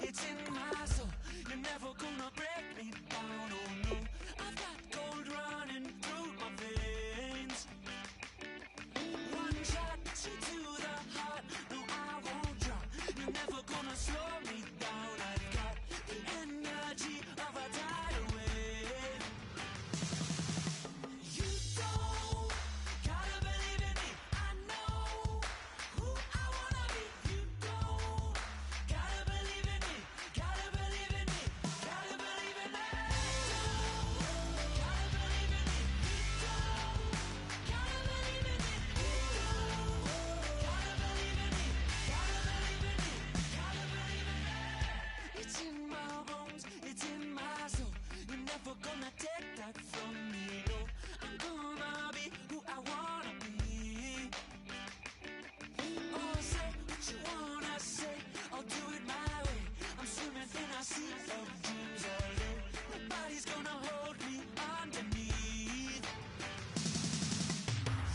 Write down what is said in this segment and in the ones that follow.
it's in my soul. You're never gonna break me down, oh no. I've got gold running through my veins. One shot, straight to the heart. No, I won't drop. You're never gonna slow me down. I've got the energy of a tidal wave. You don't gotta believe in me. I know who I wanna be. You don't gotta believe in me. Gotta believe in me. Gotta believe in me. Gotta believe in me. Gotta believe in me. Gotta believe in me. Gotta believe in me. Gotta believe in me. It's in my bones. It's in my soul. You're never gonna take that from me. No, I'm gonna be who I wanna be. Oh, say what you wanna say. I'll do it my way. I'm swimming in a sea of dreams all day. Nobody's gonna hold me underneath.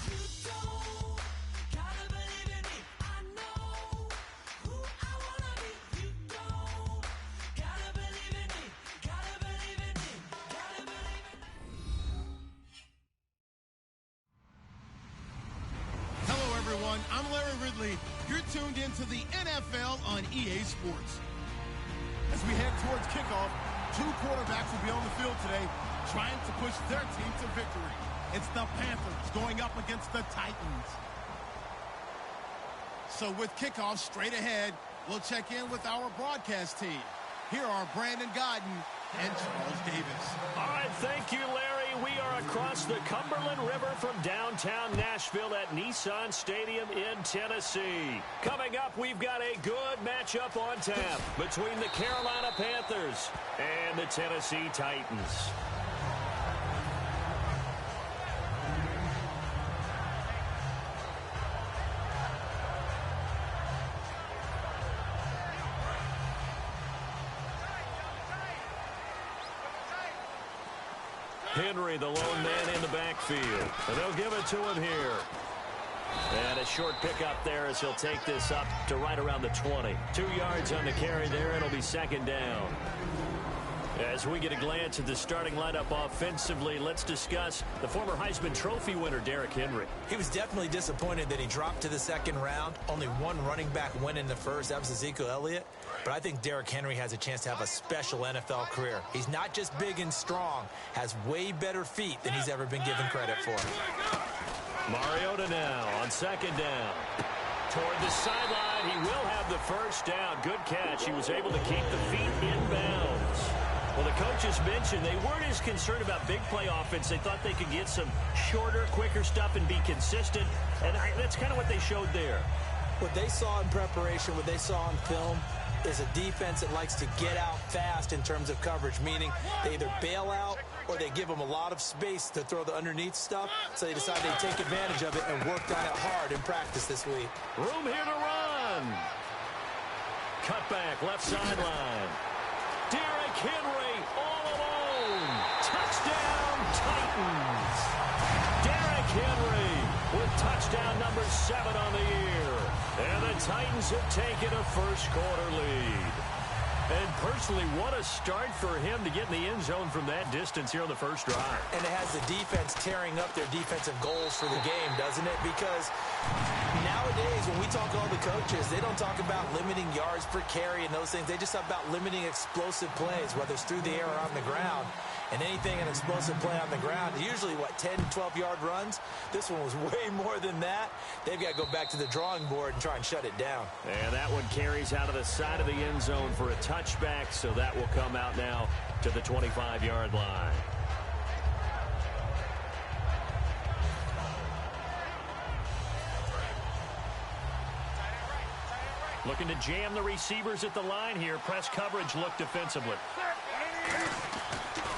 You don't gotta believe in me. I know who I wanna be. You don't gotta believe in me. Gotta believe in me. Gotta believe in me. Hello, everyone. I'm Larry Ridley. You're tuned into the NFL on EA Sports. As we head towards kickoff, two quarterbacks will be on the field today trying to push their team to victory. It's the Panthers going up against the Titans. So with kickoff straight ahead, we'll check in with our broadcast team. Here are Brandon Godden and Charles Davis. All right, thank you, Larry. We are across the Cumberland River from downtown Nashville at Nissan Stadium in Tennessee. Coming up, we've got a good matchup on tap between the Carolina Panthers and the Tennessee Titans. Henry, the lone man in the backfield. And they'll give it to him here. And a short pickup there as he'll take this up to right around the 20. 2 yards on the carry there. It'll be second down. As we get a glance at the starting lineup offensively, let's discuss the former Heisman Trophy winner, Derrick Henry. He was definitely disappointed that he dropped to the second round. Only one running back win in the first. That was Ezekiel Elliott. But I think Derrick Henry has a chance to have a special NFL career. He's not just big and strong, has way better feet than he's ever been given credit for. Mariota now on second down. Toward the sideline, he will have the first down. Good catch. He was able to keep the feet in bounds. Well, the coaches mentioned they weren't as concerned about big play offense. They thought they could get some shorter, quicker stuff and be consistent. And that's kind of what they showed there. What they saw in preparation, what they saw on film, is a defense that likes to get out fast in terms of coverage, meaning they either bail out or they give them a lot of space to throw the underneath stuff. So they decide they take advantage of it and worked on it hard in practice this week. Room here to run. Cutback, left sideline. Derrick Henry all alone. Touchdown, Titans. Derrick Henry with touchdown number 7 on the year. And the Titans have taken a first-quarter lead. And personally, what a start for him to get in the end zone from that distance here on the first drive. And it has the defense tearing up their defensive goals for the game, doesn't it? Because nowadays, when we talk to all the coaches, they don't talk about limiting yards per carry and those things. They just talk about limiting explosive plays, whether it's through the air or on the ground. And anything an explosive play on the ground, usually, 10, 12-yard runs? This one was way more than that. They've got to go back to the drawing board and try and shut it down. And that one carries out of the side of the end zone for a touchback, so that will come out now to the 25-yard line. Looking to jam the receivers at the line here. Press coverage look defensively.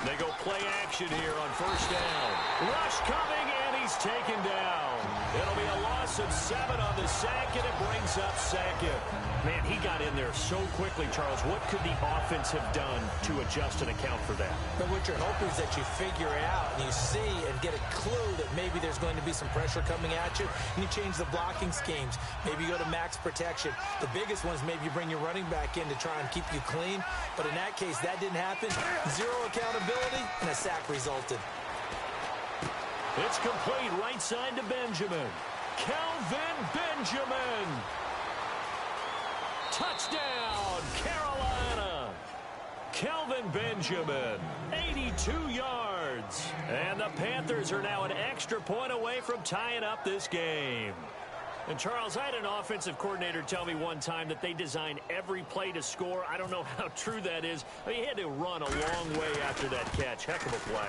They go play action here on first down. Rush coming, and he he's taken down. It'll be a loss of 7 on the sack, and it brings up second. Man, he got in there so quickly, Charles. What could the offense have done to adjust and account for that? But what you're hoping is that you figure it out and you see and get a clue that maybe there's going to be some pressure coming at you, and you change the blocking schemes. Maybe you go to max protection. The biggest one is maybe you bring your running back in to try and keep you clean. But in that case, that didn't happen. 0 accountability, and a sack resulted. It's complete right side to Benjamin. Kelvin Benjamin. Touchdown, Carolina. Kelvin Benjamin, 82 yards. And the Panthers are now an extra point away from tying up this game. And, Charles, I had an offensive coordinator tell me one time that they design every play to score. I don't know how true that is. I mean, he had to run a long way after that catch. Heck of a play.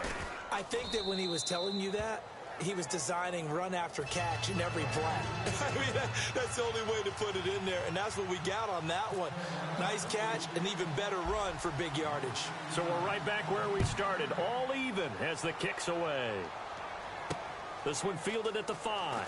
I think that when he was telling you that, he was designing run after catch in every play. I mean, that's the only way to put it in there, and that's what we got on that one. Nice catch, an even better run for big yardage. So we're right back where we started, all even as the kick's away. This one fielded at the 5.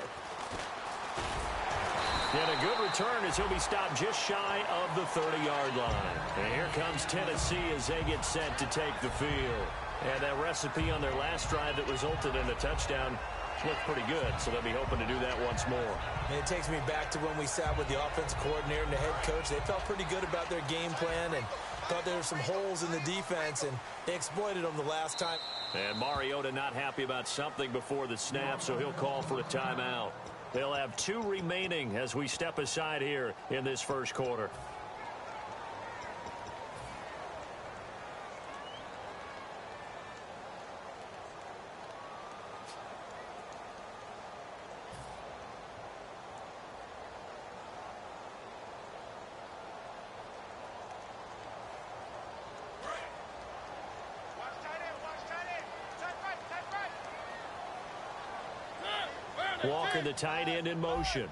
And a good return as he'll be stopped just shy of the 30-yard line. And here comes Tennessee as they get set to take the field. And that recipe on their last drive that resulted in a touchdown looked pretty good, so they'll be hoping to do that once more. And it takes me back to when we sat with the offensive coordinator and the head coach. They felt pretty good about their game plan and thought there were some holes in the defense, and they exploited them the last time. And Mariota not happy about something before the snap, so he'll call for a timeout. They'll have 2 remaining as we step aside here in this first quarter. Walker, the tight end, in motion.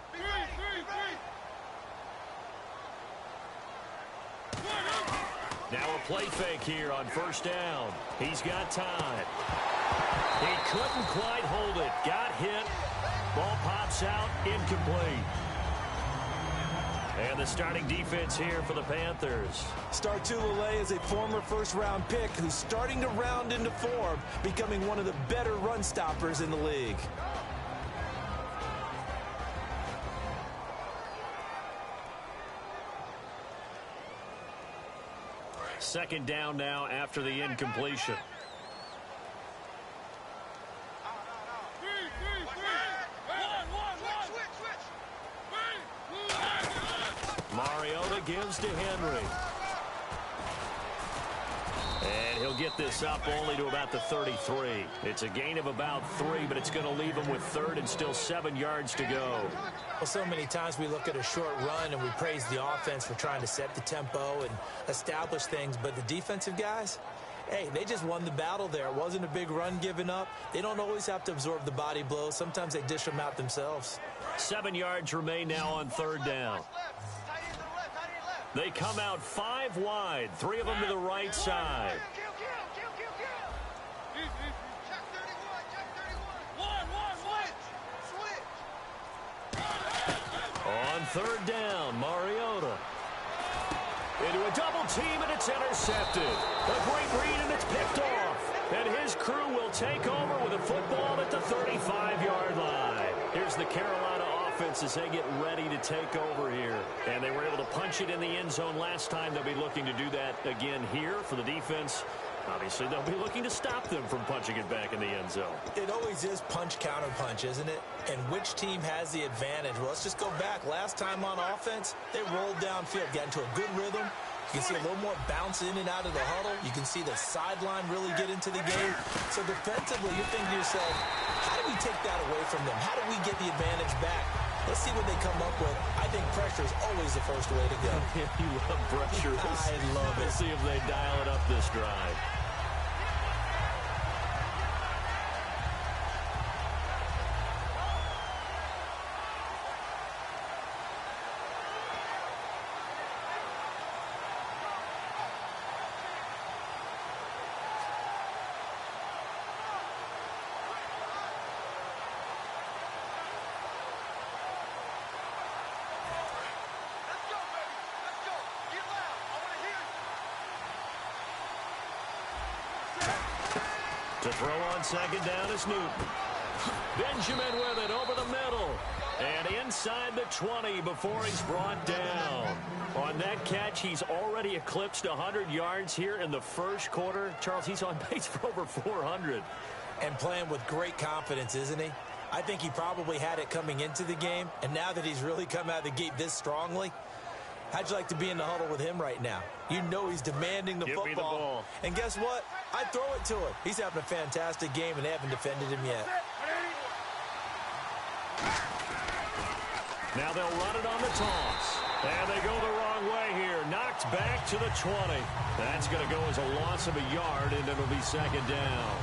Now a play fake here on first down. He's got time. He couldn't quite hold it. Got hit. Ball pops out. Incomplete. And the starting defense here for the Panthers. Startulele is a former first-round pick who's starting to round into form, becoming one of the better run stoppers in the league. Second down now after the incompletion. Mariota gives to Henry. And he'll get this up only to about the 33. It's a gain of about 3, but it's going to leave him with 3rd and still 7 yards to go. Well, so many times we look at a short run and we praise the offense for trying to set the tempo and establish things, but the defensive guys, hey, they just won the battle there. It wasn't a big run given up. They don't always have to absorb the body blows. Sometimes they dish them out themselves. 7 yards remain now on 3rd down. They come out 5 wide, 3 of them to the right side. On 3rd down, Mariota. Into a double team, and it's intercepted. A great read, and it's picked off. And his crew will take over with a football at the 35-yard line. Here's the Carolina offense as they get ready to take over here. And they were able to punch it in the end zone last time. They'll be looking to do that again here for the defense. Obviously, they'll be looking to stop them from punching it back in the end zone. It always is punch, counter punch, isn't it? And which team has the advantage? Well, let's just go back. Last time on offense, they rolled downfield, got into a good rhythm. You can see a little more bounce in and out of the huddle. You can see the sideline really get into the game. So defensively, you're thinking to yourself, how do we take that away from them? How do we get the advantage back? Let's see what they come up with. I think pressure is always the first way to go. You love pressure. I love it. We'll see if they dial it up this drive. To throw on second down is Newton. Benjamin with it over the middle. And inside the 20 before he's brought down. On that catch, he's already eclipsed 100 yards here in the first quarter. Charles, he's on pace for over 400. And playing with great confidence, isn't he? I think he probably had it coming into the game. And now that he's really come out of the gate this strongly, how'd you like to be in the huddle with him right now? You know he's demanding the Give football. me the ball. And guess what? I'd throw it to him. He's having a fantastic game, and they haven't defended him yet. Now they'll run it on the toss. And they go the wrong way here. Knocked back to the 20. That's going to go as a loss of a yard, and it'll be second down.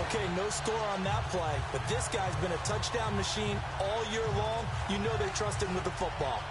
Okay, no score on that play, but this guy's been a touchdown machine all year long. You know they trust him with the football.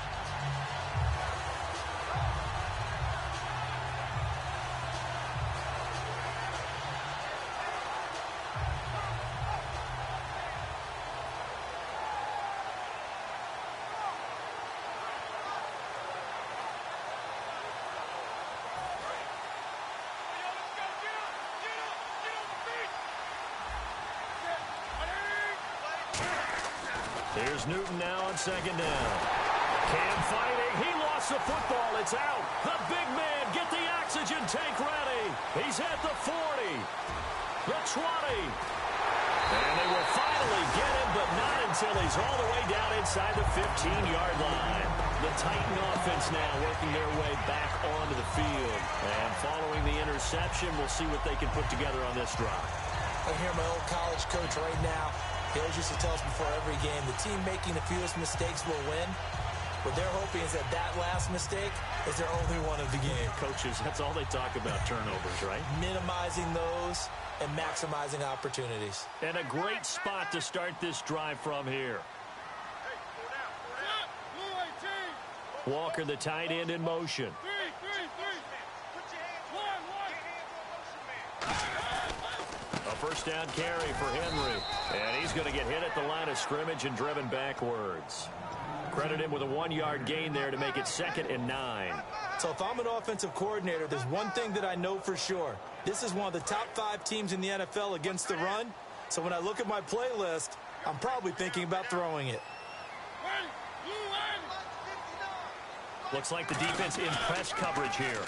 Here's Newton now on second down. Cam fighting. He lost the football. It's out. The big man, get the oxygen tank ready. He's at the 40. The 20. And they will finally get him, but not until he's all the way down inside the 15-yard line. The Titan offense now working their way back onto the field. And following the interception, we'll see what they can put together on this drive. I hear my old college coach right now. He always used to tell us before every game, the team making the fewest mistakes will win. What they're hoping is that that last mistake is their only one of the game. Coaches, that's all they talk about, turnovers, right? Minimizing those and maximizing opportunities. And a great spot to start this drive from here. Walker, the tight end, in motion. A first down carry for Henry. And he's going to get hit at the line of scrimmage and driven backwards. Credit him with a 1-yard gain there to make it 2nd and 9. So if I'm an offensive coordinator, there's one thing that I know for sure. This is one of the top 5 teams in the NFL against the run. So when I look at my playlist, I'm probably thinking about throwing it. Looks like the defense in press coverage here.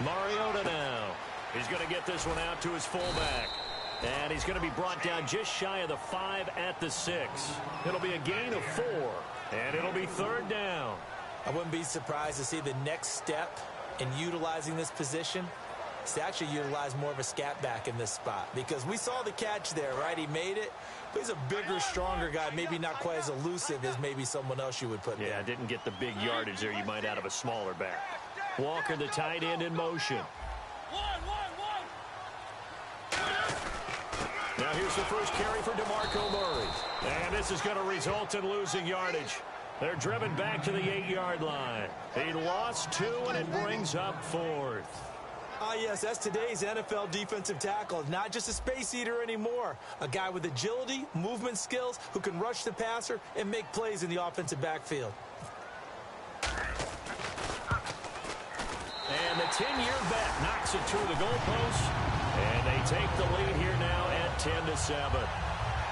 Mariota now. He's going to get this one out to his fullback. And he's going to be brought down just shy of the 5 at the 6. It'll be a gain of 4. And it'll be 3rd down. I wouldn't be surprised to see the next step in utilizing this position is to actually utilize more of a scat back in this spot. Because we saw the catch there, right? He made it. But he's a bigger, stronger guy, maybe not quite as elusive as maybe someone else you would put there. Yeah, didn't get the big yardage there you might out of a smaller back. Walker, the tight end, in motion. Now here's the first carry for DeMarco Murray. And this is going to result in losing yardage. They're driven back to the 8-yard line. He lost 2, and it brings up 4th. Ah, yes, that's today's NFL defensive tackle. Not just a space eater anymore. A guy with agility, movement skills, who can rush the passer and make plays in the offensive backfield. And the 10-year bet knocks it through the goalpost. And they take the lead here now at 10-7.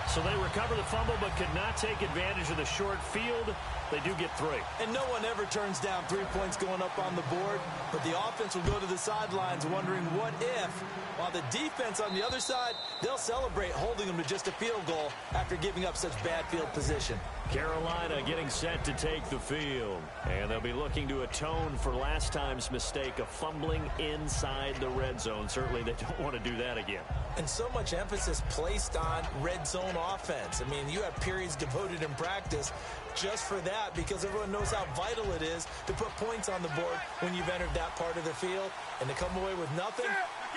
So they recover the fumble but could not take advantage of the short field. They do get 3. And no one ever turns down 3 points going up on the board. But the offense will go to the sidelines wondering what if. While the defense on the other side, they'll celebrate holding them to just a field goal after giving up such bad field position. Carolina getting set to take the field. And they'll be looking to atone for last time's mistake of fumbling inside the red zone. Certainly they don't want to do that again. And so much emphasis placed on red zone offense. I mean, you have periods devoted in practice just for that because everyone knows how vital it is to put points on the board when you've entered that part of the field. And to come away with nothing,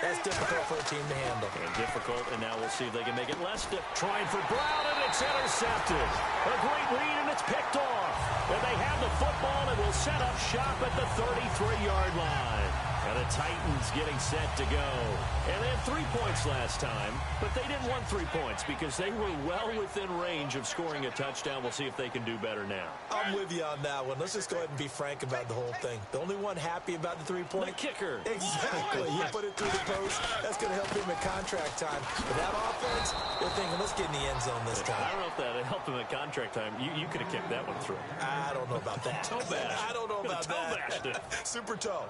that's difficult for a team to handle. And difficult, and now we'll see if they can make it less difficult. Trying for Brown, and it's intercepted. A great read, and it's picked off. And they have the football and will set up shop at the 33-yard line. And the Titans getting set to go. And they had 3 points last time, but they didn't want 3 points because they were well within range of scoring a touchdown. We'll see if they can do better now. I'm with you on that one. Let's just go ahead and be frank about the whole thing. The only one happy about the 3-point. The kicker. Exactly. You put it through the post. That's going to help him at contract time. But that offense, they're thinking, let's get in the end zone this time. I don't know if that helped him at contract time. You could have kicked that one through. I don't know about that. Toe bash. I don't know about toe that. bashed it. Super toe.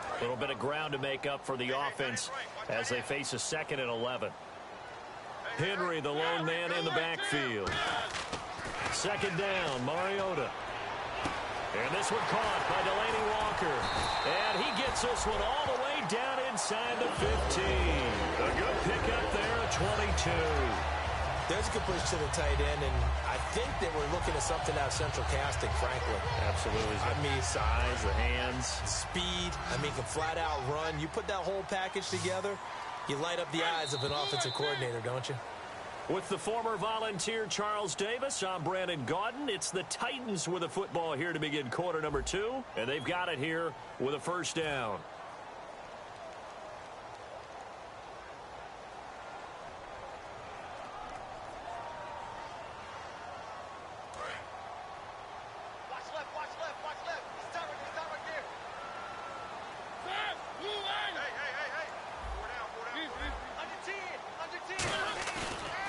A little bit of ground to make up for the offense as they face a 2nd and 11. Henry, the lone man in the backfield. 2nd down, Mariota. And this one caught by Delaney Walker. And he gets this one all the way down inside the 15. A good pickup there at 22. There's a good push to the tight end, and I think that we're looking at something out of central casting, frankly. Absolutely. I mean, size, the hands. Speed. I mean, can flat out run. You put that whole package together, you light up the eyes of an offensive coordinator, don't you? With the former Volunteer Charles Davis, I'm Brandon Gaudin. It's the Titans with the football here to begin quarter number 2, and they've got it here with a 1st down.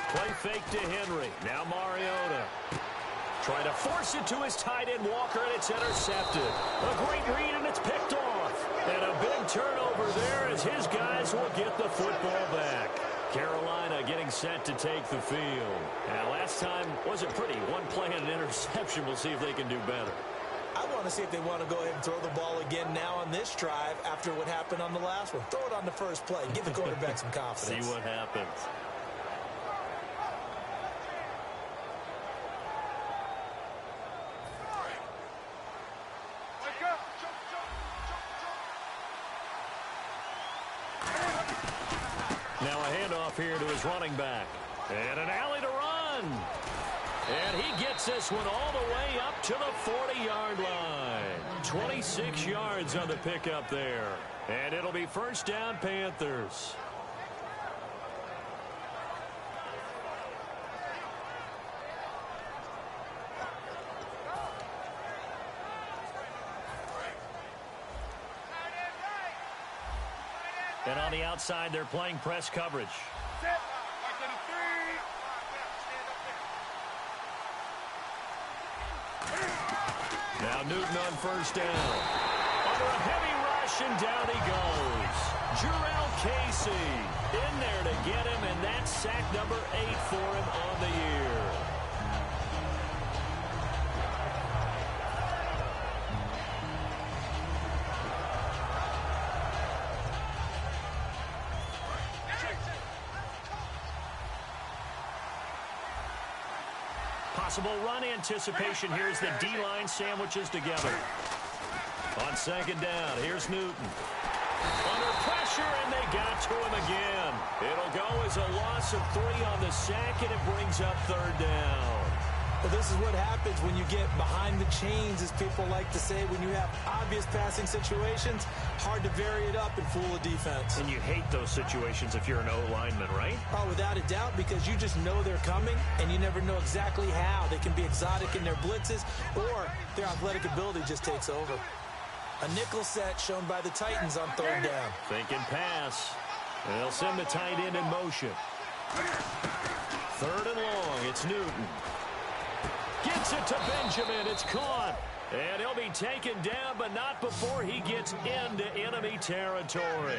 Play fake to Henry. Now Mariota. Trying to force it to his tight end, Walker, and it's intercepted. A great read, and it's picked off. And a big turnover there as his guys will get the football back. Carolina getting set to take the field. Now, last time wasn't pretty. One play and an interception. We'll see if they can do better. I want to see if they want to go ahead and throw the ball again now on this drive after what happened on the last one. Throw it on the first play. Give the quarterback some confidence. See what happens. Now a handoff here to his running back. And an alley to run. And he gets this one all the way up to the 40-yard line. 26 yards on the pickup there. And it'll be 1st down, Panthers. And on the outside, they're playing press coverage. Now Newton on 1st down. Under a heavy rush, and down he goes. Jurrell Casey in there to get him, and that's sack number 8 for him on the year. Possible run anticipation here as the D-line sandwiches together. On 2nd down, here's Newton. Under pressure, and they got to him again. It'll go as a loss of 3 on the sack, and it brings up 3rd down. Well, this is what happens when you get behind the chains, as people like to say. When you have obvious passing situations, hard to vary it up and fool a defense. And you hate those situations if you're an O-lineman, right? Oh, without a doubt, because you just know they're coming, and you never know exactly how. They can be exotic in their blitzes, or their athletic ability just takes over. A nickel set shown by the Titans on 3rd down. Thinking pass. And they'll send the tight end in motion. 3rd and long. It's Newton. Gets it to Benjamin. It's caught. And he'll be taken down, but not before he gets into enemy territory.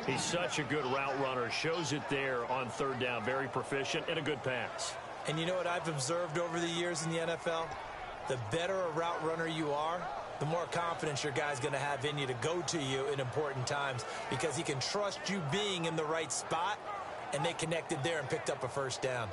He's such a good route runner. Shows it there on 3rd down. Very proficient and a good pass. And you know what I've observed over the years in the NFL? The better a route runner you are, the more confidence your guy's going to have in you to go to you in important times, because he can trust you being in the right spot, and they connected there and picked up a 1st down.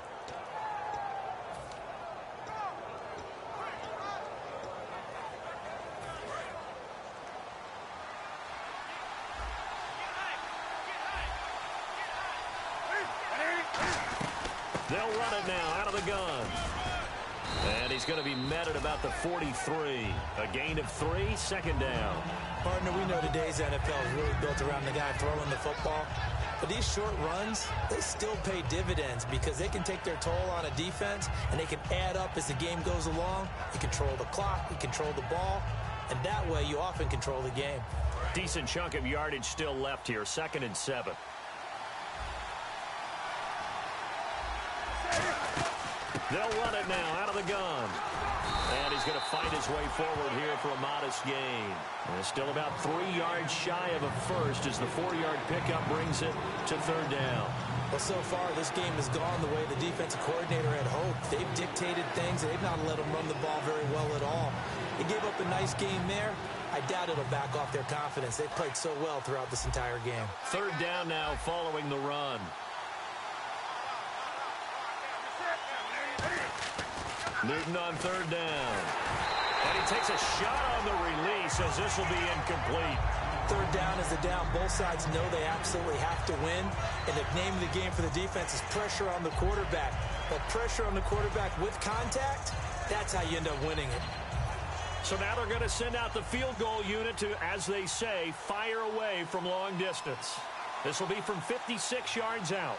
They'll run it now out of the gun. And he's going to be met at about the 43. A gain of 3, second down. Partner, we know today's NFL is really built around the guy throwing the football. But these short runs, they still pay dividends because they can take their toll on a defense, and they can add up as the game goes along. You control the clock, you control the ball, and that way you often control the game. Decent chunk of yardage still left here, 2nd and 7. They'll run it now out of the gun. And he's going to fight his way forward here for a modest gain. And still about 3 yards shy of a first as the 4-yard pickup brings it to 3rd down. Well, so far, this game has gone the way the defensive coordinator had hoped. They've dictated things. They've not let them run the ball very well at all. They gave up a nice game there. I doubt it'll back off their confidence. They've played so well throughout this entire game. 3rd down now following the run. Newton on 3rd down. And he takes a shot on the release as this will be incomplete. 3rd down is the down. Both sides know they absolutely have to win. And the name of the game for the defense is pressure on the quarterback. But pressure on the quarterback with contact, that's how you end up winning it. So now they're going to send out the field goal unit to, as they say, fire away from long distance. This will be from 56 yards out.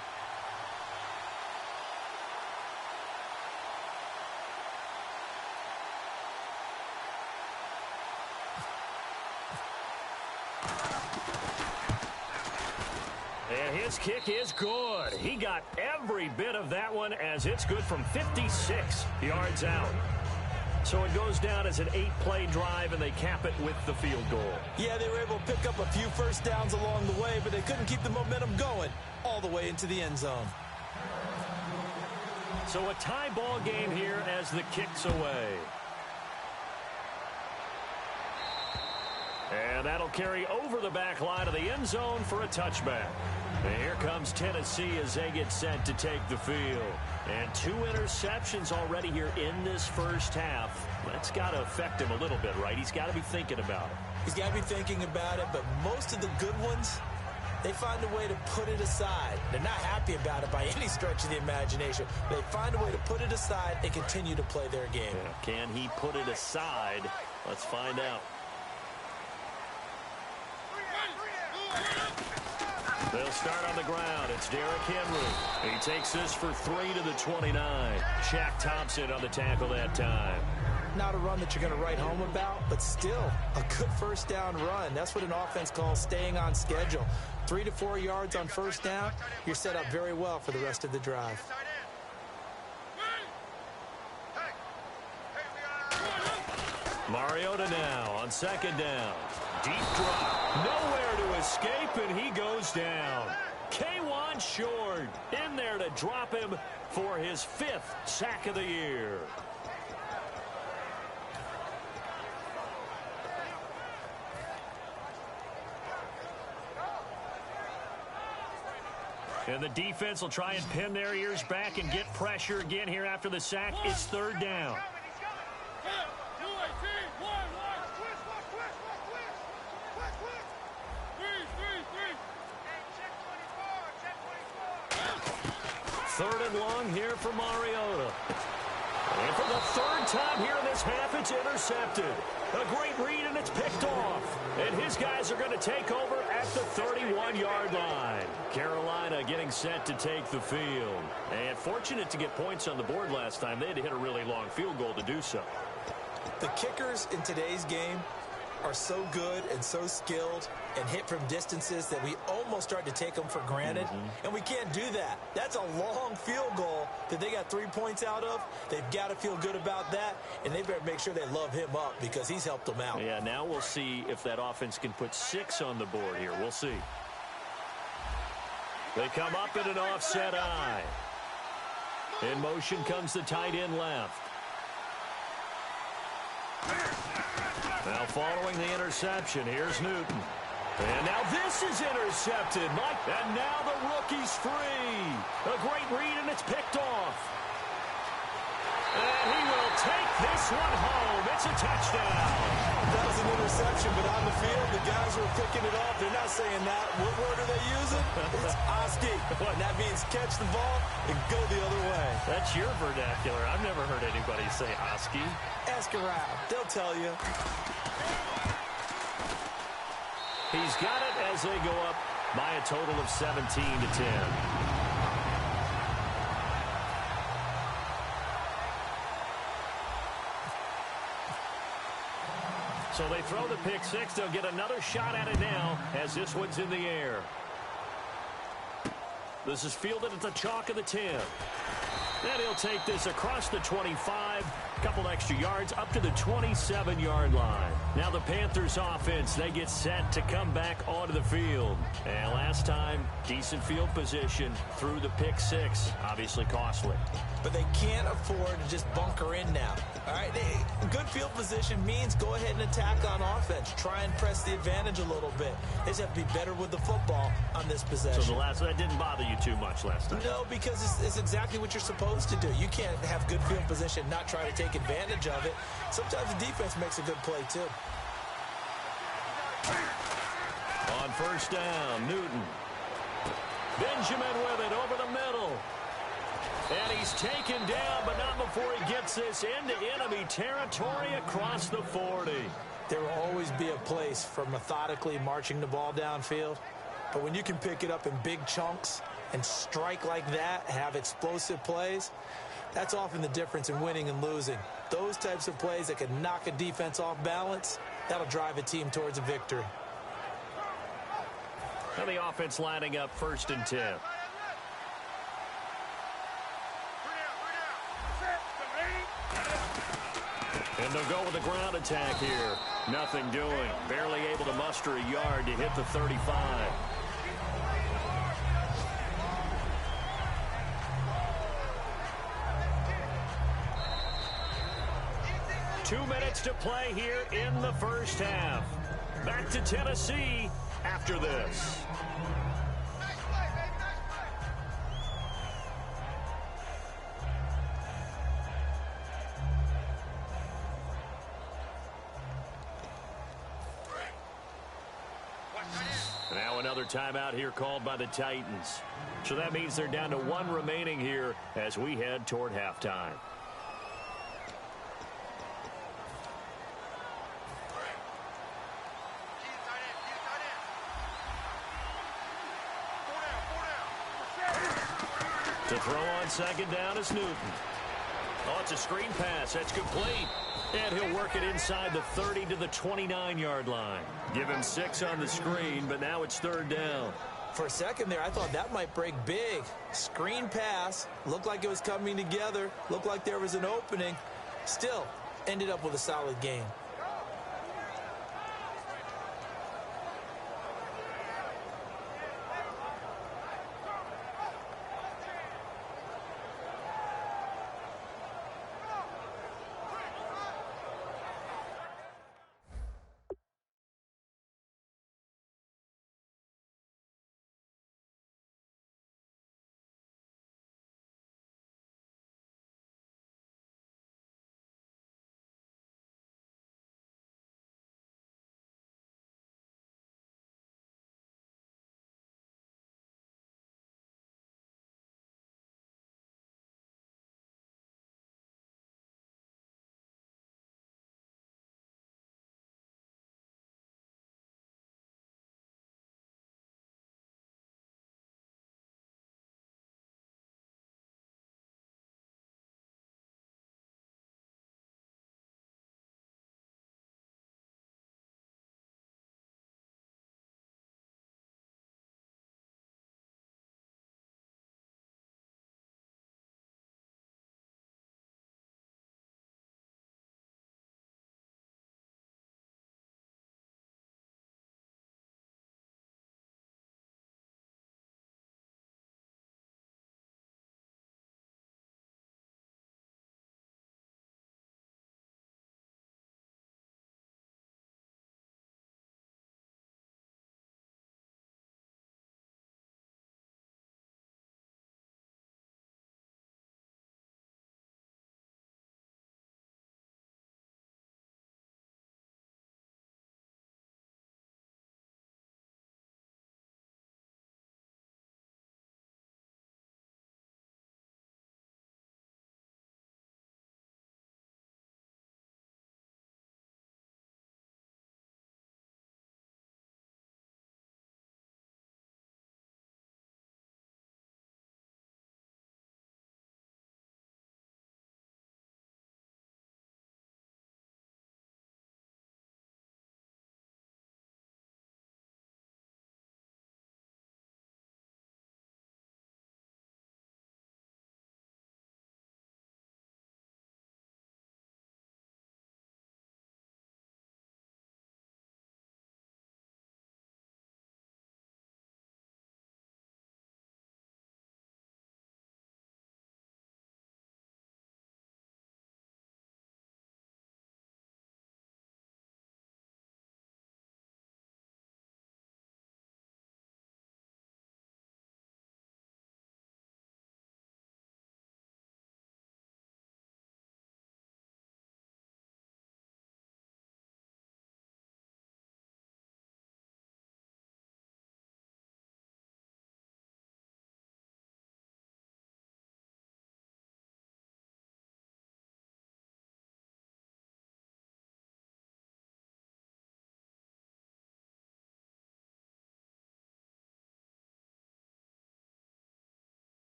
And his kick is good. He got every bit of that one as it's good from 56 yards out. So it goes down as an 8-play drive, and they cap it with the field goal. Yeah, they were able to pick up a few first downs along the way, but they couldn't keep the momentum going all the way into the end zone. So a tie ball game here as the kick's away. And that'll carry over the back line of the end zone for a touchback. And here comes Tennessee as they get set to take the field. And 2 interceptions already here in this first half. That's got to affect him a little bit, right? He's got to be thinking about it. He's got to be thinking about it, but most of the good ones, they find a way to put it aside. They're not happy about it by any stretch of the imagination. They find a way to put it aside and continue to play their game. Yeah. Can he put it aside? Let's find out. They'll start on the ground. It's Derrick Henry. He takes this for 3 to the 29. Shaq Thompson on the tackle that time. Not a run that you're going to write home about, but still a good first down run. That's what an offense calls staying on schedule. 3 to 4 yards on first down. You're set up very well for the rest of the drive. Mariota now on 2nd down. Deep drop. Nowhere to escape, and he goes down. K1 Short in there to drop him for his 5th sack of the year. And the defense will try and pin their ears back and get pressure again here after the sack. It's 3rd down. Third and long here for Mariota. And for the 3rd time here in this half, it's intercepted. A great read, and it's picked off. And his guys are going to take over at the 31-yard line. Carolina getting set to take the field. And fortunate to get points on the board last time. They had to hit a really long field goal to do so. The kickers in today's game are so good and so skilled and hit from distances that we almost start to take them for granted. And we can't do that. That's a long field goal that they got 3 points out of. They've got to feel good about that, and they better make sure they love him up because he's helped them out. Yeah, now we'll see if that offense can put 6 on the board here. We'll see. They come up in an offset eye. In motion comes the tight end left. Now following the interception, here's Newton. And now this is intercepted, Mike. And now the rookie's free. A great read, and it's picked off. And he will take this one home. It's a touchdown. That was an interception, but on the field, the guys who are picking it off, they're not saying that. What word are they using? It's Oski. And that means catch the ball and go the other way. That's your vernacular. I've never heard anybody say Oski. Ask around. They'll tell you. He's got it as they go up by a total of 17-10. So they throw the pick six. They'll get another shot at it now as this one's in the air. This is fielded at the chalk of the 10. And he'll take this across the 25, couple extra yards up to the 27-yard line. Now the Panthers offense, they get set to come back onto the field. And last time, decent field position through the pick six, obviously costly. But they can't afford to just bunker in now. All right, good field position means go ahead and attack on offense. Try and press the advantage a little bit. They just have to be better with the football on this possession. So that didn't bother you too much last time? No, because it's exactly what you're supposed to do. You can't have good field position, not try to take advantage of it. Sometimes the defense makes a good play, too. On first down, Newton. Benjamin with it over the middle. And he's taken down, but not before he gets this into enemy territory across the 40. There will always be a place for methodically marching the ball downfield. But when you can pick it up in big chunks and strike like that, have explosive plays, that's often the difference in winning and losing. Those types of plays that can knock a defense off balance, that'll drive a team towards a victory. And the offense lining up first and 10. And they'll go with a ground attack here. Nothing doing. Barely able to muster a yard to hit the 35. Two minutes to play here in the first half. Back to Tennessee after this. Now another timeout here called by the Titans. So that means they're down to one remaining here as we head toward halftime. To throw on second down is Newton. Oh, it's a screen pass. That's complete. And he'll work it inside the 30 to the 29-yard line. Give him 6 on the screen, but now it's third down. For a second there, I thought that might break big. Screen pass. Looked like it was coming together. Looked like there was an opening. Still, ended up with a solid game.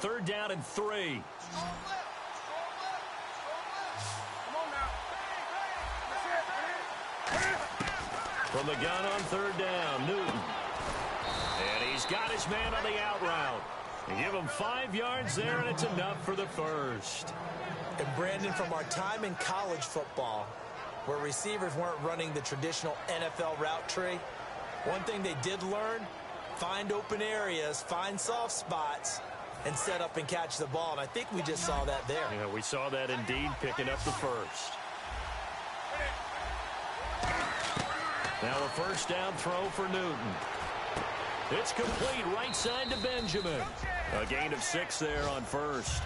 3rd down and 3. From the gun on 3rd down, Newton. And he's got his man on the out route. They give him 5 yards there, and it's enough for the first. And Brandon, from our time in college football, where receivers weren't running the traditional NFL route tree, one thing they did learn, find open areas, find soft spots, and set up and catch the ball. And I think we just saw that there. Yeah, we saw that indeed, picking up the first. Now a 1st down throw for Newton. It's complete right side to Benjamin. A gain of 6 there on 1st.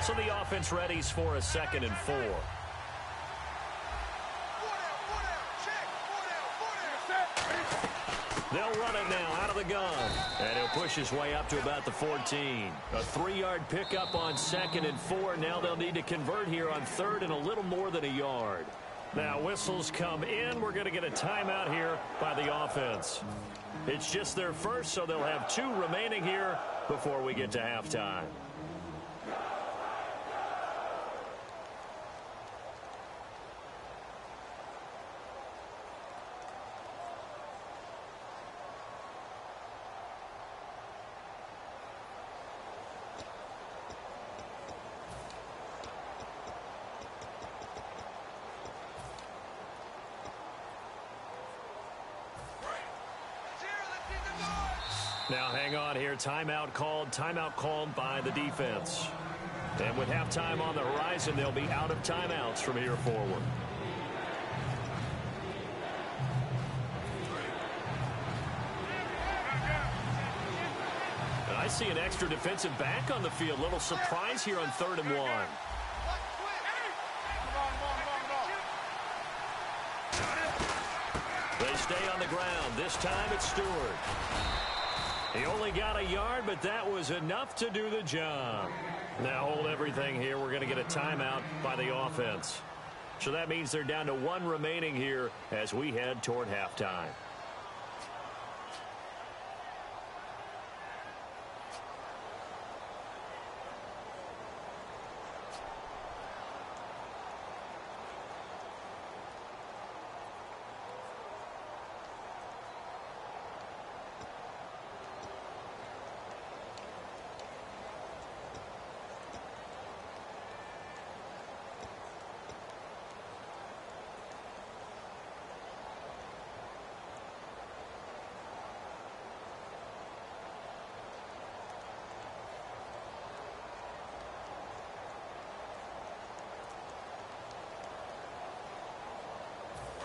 So the offense readies for a 2nd and 4. They'll run it now out of the gun. And he'll push his way up to about the 14. A 3-yard pickup on 2nd and 4. Now they'll need to convert here on 3rd and a little more than a yard. Now whistles come in. We're going to get a timeout here by the offense. It's just their first, so they'll have 2 remaining here before we get to halftime. Now hang on here. Timeout called by the defense. And with halftime on the horizon, they'll be out of timeouts from here forward. And I see an extra defensive back on the field. Little surprise here on 3rd and 1. They stay on the ground. This time it's Stewart. He only got a yard, but that was enough to do the job. Now hold everything here. We're going to get a timeout by the offense. So that means they're down to 1 remaining here as we head toward halftime.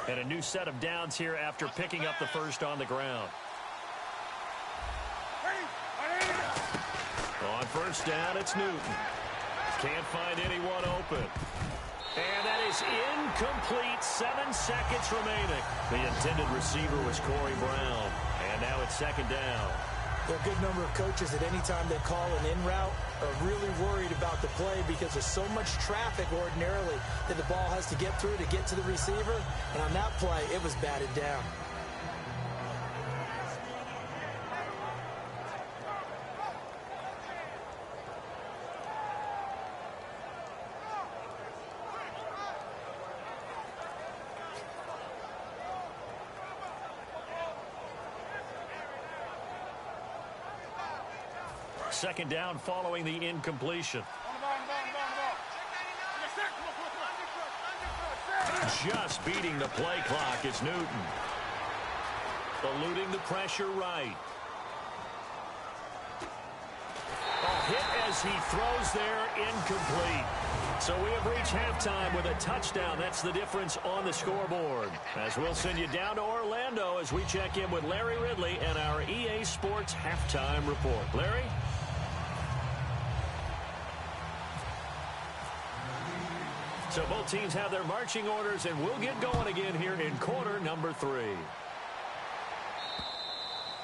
And a new set of downs here after picking up the first on the ground. On 1st down, it's Newton. Can't find anyone open. And that is incomplete. 7 seconds remaining. The intended receiver was Corey Brown. And now it's 2nd down. There are a good number of coaches at any time they call an in route are really worried about the play because there's so much traffic ordinarily that the ball has to get through to get to the receiver. And on that play, it was batted down. Second down following the incompletion. Just beating the play clock is Newton. Eluding the pressure right. A hit as he throws there, incomplete. So we have reached halftime with a touchdown. That's the difference on the scoreboard. As we'll send you down to Orlando as we check in with Larry Ridley and our EA Sports Halftime Report. Larry? So both teams have their marching orders, and we'll get going again here in quarter number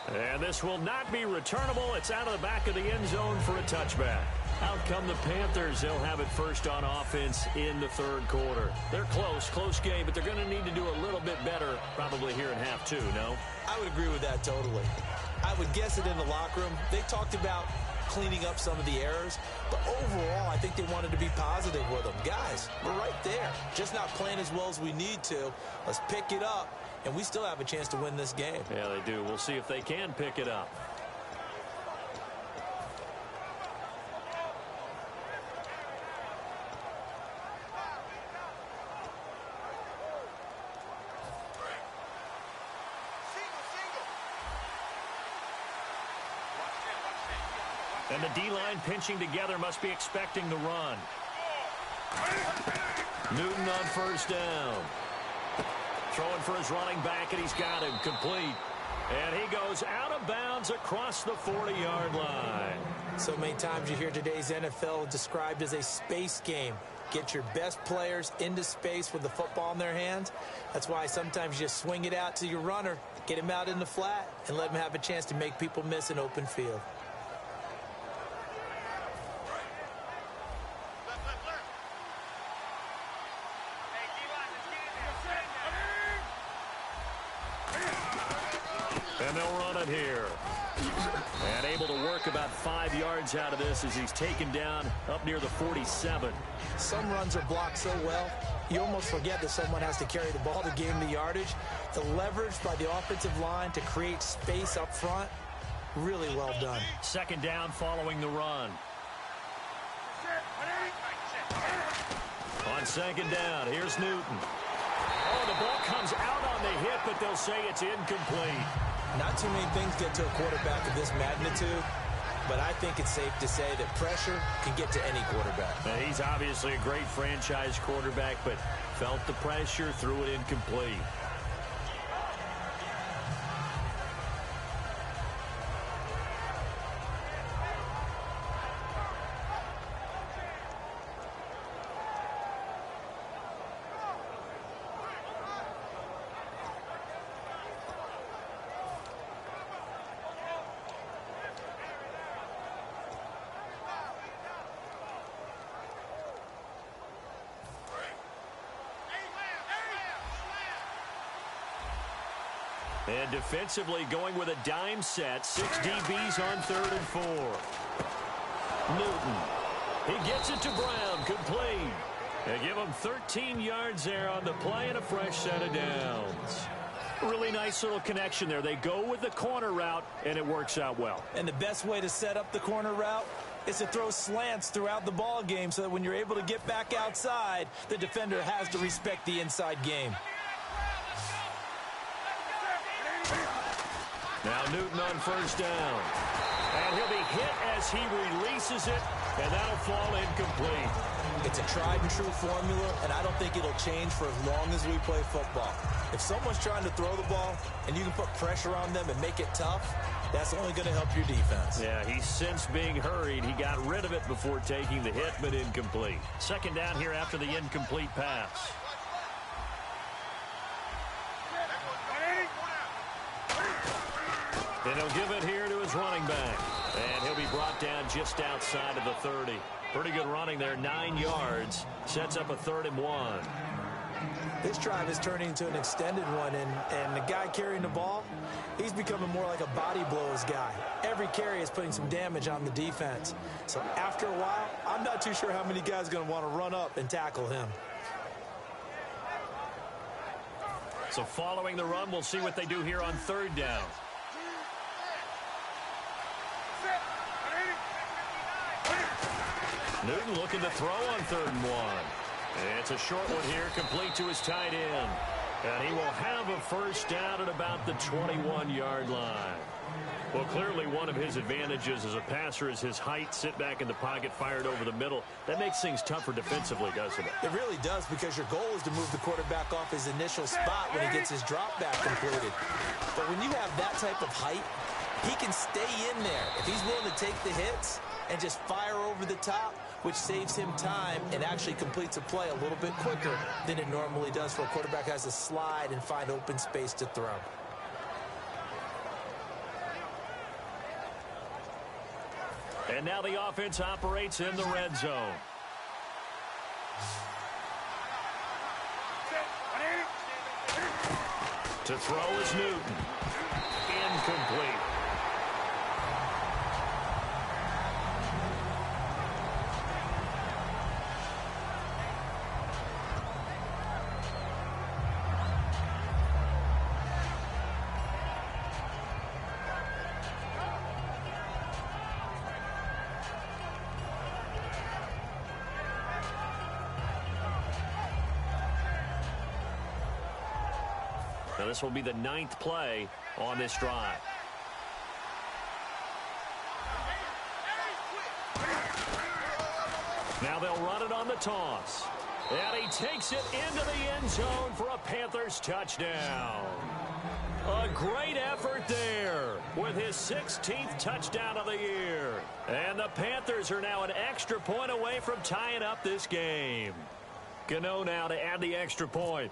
3. And this will not be returnable. It's out of the back of the end zone for a touchback. Out come the Panthers. They'll have it first on offense in the third quarter. They're close game, but they're going to need to do a little bit better probably here in half 2, no? I would agree with that totally. I would guess it in the locker room. They talked about cleaning up some of the errors, but overall, I think they wanted to be positive with them. Guys, we're right there. Just not playing as well as we need to. Let's pick it up, and we still have a chance to win this game. Yeah, they do. We'll see if they can pick it up. And the D-line pinching together must be expecting the run. Newton on first down. Throwing for his running back, and he's got him complete. And he goes out of bounds across the 40-yard line. So many times you hear today's NFL described as a space game. Get your best players into space with the football in their hands. That's why sometimes you just swing it out to your runner, get him out in the flat, and let him have a chance to make people miss an open field. And they'll run it here. And able to work about 5 yards out of this as he's taken down up near the 47. Some runs are blocked so well, you almost forget that someone has to carry the ball to gain the yardage. The leverage by the offensive line to create space up front, really well done. Second down following the run. On second down, here's Newton. Oh, the ball comes out on the hit, but they'll say it's incomplete. Not too many things get to a quarterback of this magnitude, but I think it's safe to say that pressure can get to any quarterback. Now, he's obviously a great franchise quarterback, but felt the pressure, threw it incomplete. And defensively going with a dime set. 6 DBs on 3rd and 4. Newton. He gets it to Brown. Complete. They give him 13 yards there on the play and a fresh set of downs. Really nice little connection there. They go with the corner route, and it works out well. And the best way to set up the corner route is to throw slants throughout the ball game so that when you're able to get back outside, the defender has to respect the inside game. Now Newton on first down. And he'll be hit as he releases it, and that'll fall incomplete. It's a tried-and-true formula, and I don't think it'll change for as long as we play football. If someone's trying to throw the ball and you can put pressure on them and make it tough, that's only going to help your defense. Yeah, he's since being hurried. He got rid of it before taking the hit, but incomplete. Second down here after the incomplete pass. And he'll give it here to his running back. And he'll be brought down just outside of the 30. Pretty good running there, 9 yards. Sets up a 3rd and 1. This drive is turning into an extended one, and the guy carrying the ball, he's becoming more like a body blows guy. Every carry is putting some damage on the defense. So after a while, I'm not too sure how many guys are going to want to run up and tackle him. So following the run, we'll see what they do here on 3rd down. Newton looking to throw on 3rd and 1. It's a short one here, complete to his tight end. And he will have a first down at about the 21-yard line. Well, clearly one of his advantages as a passer is his height. Sit back in the pocket, fired over the middle. That makes things tougher defensively, doesn't it? It really does, because your goal is to move the quarterback off his initial spot when he gets his drop back completed. But when you have that type of height, he can stay in there. If he's willing to take the hits, and just fire over the top, which saves him time and actually completes a play a little bit quicker than it normally does for a quarterback who has to slide and find open space to throw. And now the offense operates in the red zone. To throw is Newton. Incomplete. Now this will be the 9th play on this drive. Now they'll run it on the toss. And he takes it into the end zone for a Panthers touchdown. A great effort there with his 16th touchdown of the year. And the Panthers are now an extra point away from tying up this game. Gano now to add the extra point.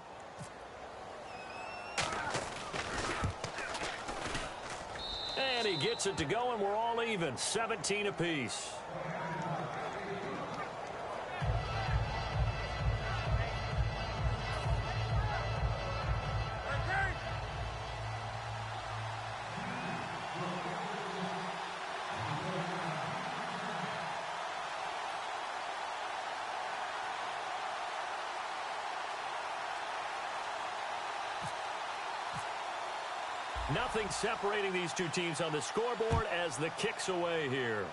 And he gets it to go, and we're all even, 17 apiece. Nothing separating these two teams on the scoreboard as the kick's away here.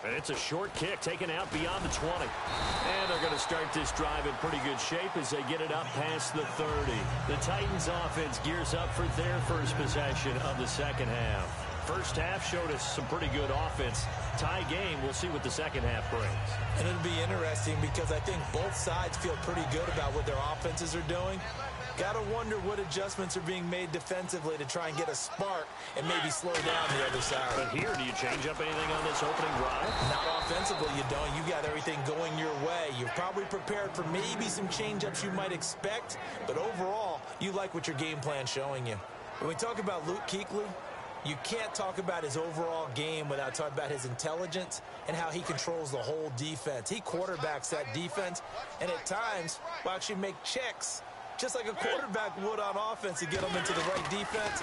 And it's a short kick taken out beyond the 20. And they're going to start this drive in pretty good shape as they get it up past the 30. The Titans offense gears up for their first possession of the second half. First half showed us some pretty good offense. Tie game, we'll see what the second half brings. And it'll be interesting because I think both sides feel pretty good about what their offenses are doing. Got to wonder what adjustments are being made defensively to try and get a spark and maybe slow down the other side. But here, do you change up anything on this opening drive? Not offensively, you don't. You got everything going your way. You're probably prepared for maybe some change-ups you might expect, but overall, you like what your game plan's showing you. When we talk about Luke Kuechly, you can't talk about his overall game without talking about his intelligence and how he controls the whole defense. He quarterbacks that defense, and at times will actually make checks just like a quarterback would on offense to get them into the right defense.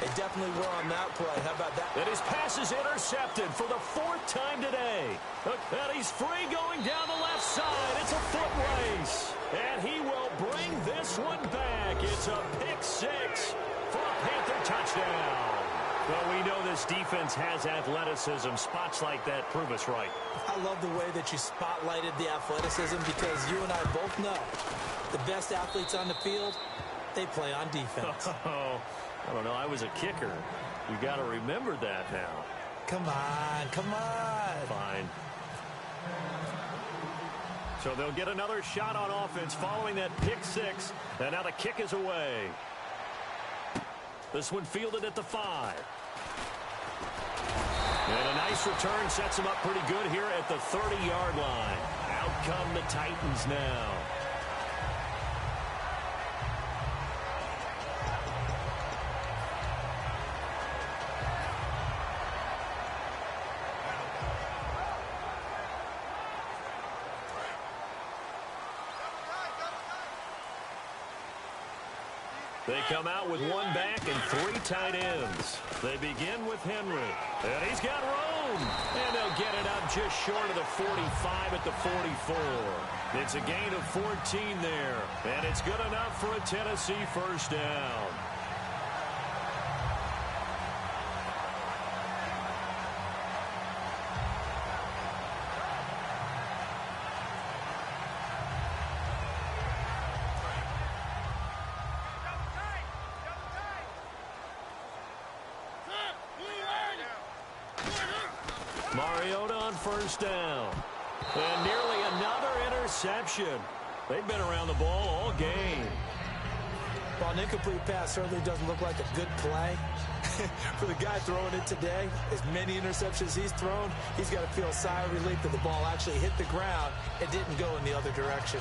They definitely were on that play. How about that? And his pass is intercepted for the 4th time today. And he's free going down the left side. It's a foot race. And he will bring this one back. It's a pick 6 for a Panther touchdown. Well, we know this defense has athleticism. Spots like that prove us right. I love the way that you spotlighted the athleticism because you and I both know the best athletes on the field, they play on defense. Oh, I don't know. I was a kicker. You got to remember that now. Come on, come on. Fine. So they'll get another shot on offense following that pick 6. And now the kick is away. This one fielded at the 5. And a nice return sets him up pretty good here at the 30-yard line. Out come the Titans now. They come out with one back and 3 tight ends. They begin with Henry. And he's got room. And they'll get it up just short of the 45 at the 44. It's a gain of 14 there. And it's good enough for a Tennessee first down. Mariota on first down. And nearly another interception. They've been around the ball all game. While an incomplete pass certainly doesn't look like a good play, For the guy throwing it today, as many interceptions he's thrown, he's got to feel a sigh of relief that the ball actually hit the ground and didn't go in the other direction.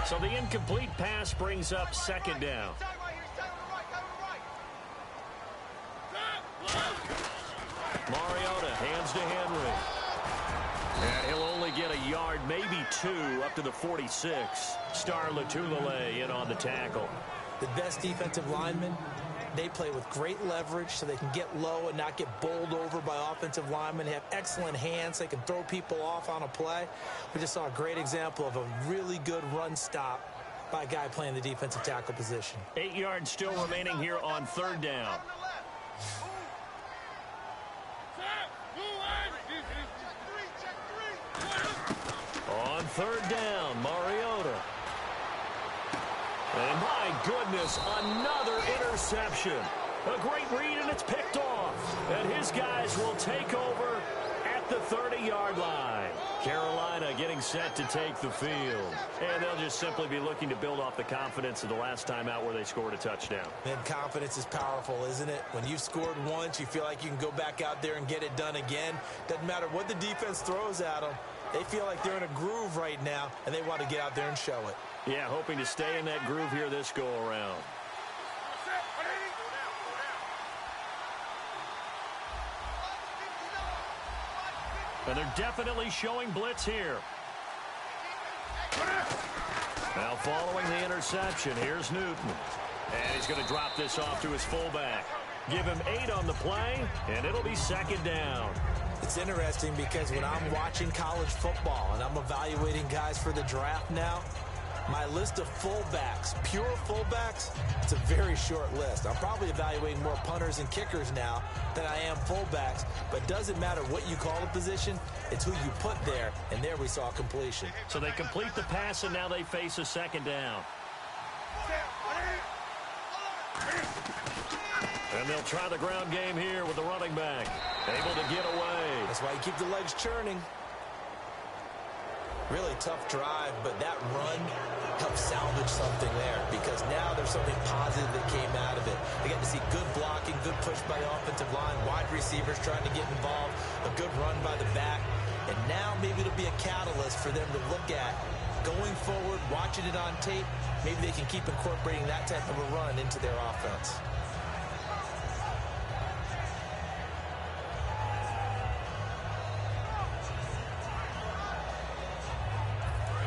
So the incomplete pass brings up second down. Mariota hands to Henry. And he'll only get a yard, maybe two, up to the 46. Star Latulele in on the tackle. The best defensive linemen, they play with great leverage so they can get low and not get bowled over by offensive linemen. They have excellent hands. They can throw people off on a play. We just saw a great example of a really good run stop by a guy playing the defensive tackle position. 8 yards still remaining here on third down. On third down, Mariota. And my goodness, another interception. A great read, and it's picked off. And his guys will take over at the 30-yard line. Carolina getting set to take the field. And they'll just simply be looking to build off the confidence of the last time out where they scored a touchdown. And confidence is powerful, isn't it? When you've scored once, you feel like you can go back out there and get it done again. Doesn't matter what the defense throws at them. They feel like they're in a groove right now, and they want to get out there and show it. Yeah, hoping to stay in that groove here this go-around. And they're definitely showing blitz here. Now following the interception, here's Newton. And he's going to drop this off to his fullback. Give him 8 on the play, and it'll be second down. It's interesting because when I'm watching college football and I'm evaluating guys for the draft now, my list of fullbacks, pure fullbacks, it's a very short list. I'm probably evaluating more punters and kickers now than I am fullbacks, but it doesn't matter what you call a position, it's who you put there, and there we saw completion. So they complete the pass, and now they face a second down. And they'll try the ground game here with the running back. Able to get away. That's why you keep the legs churning. Really tough drive, but that run helped salvage something there because now there's something positive that came out of it. They got to see good blocking, good push by the offensive line, wide receivers trying to get involved, a good run by the back, and now maybe it'll be a catalyst for them to look at going forward, watching it on tape. Maybe they can keep incorporating that type of a run into their offense.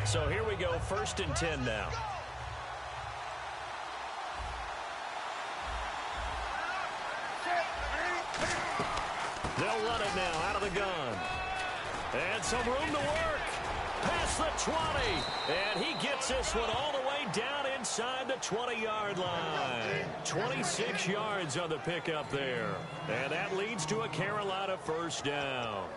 So here we go, 1st and 10 now. They'll run it now out of the gun. And some room to work. Past the 20. And he gets this one all the way down inside the 20-yard line. 26 yards on the pickup there. And that leads to a Carolina first down.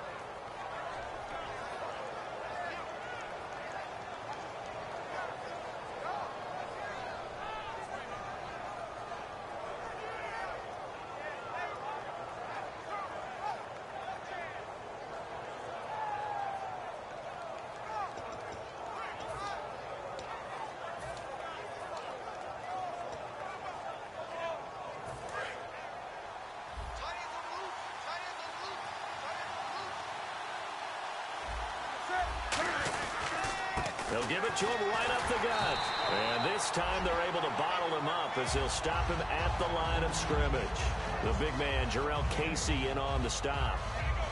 They'll give it to him right up the gut. And this time they're able to bottle him up as they'll stop him at the line of scrimmage. The big man, Jarrell Casey, in on the stop.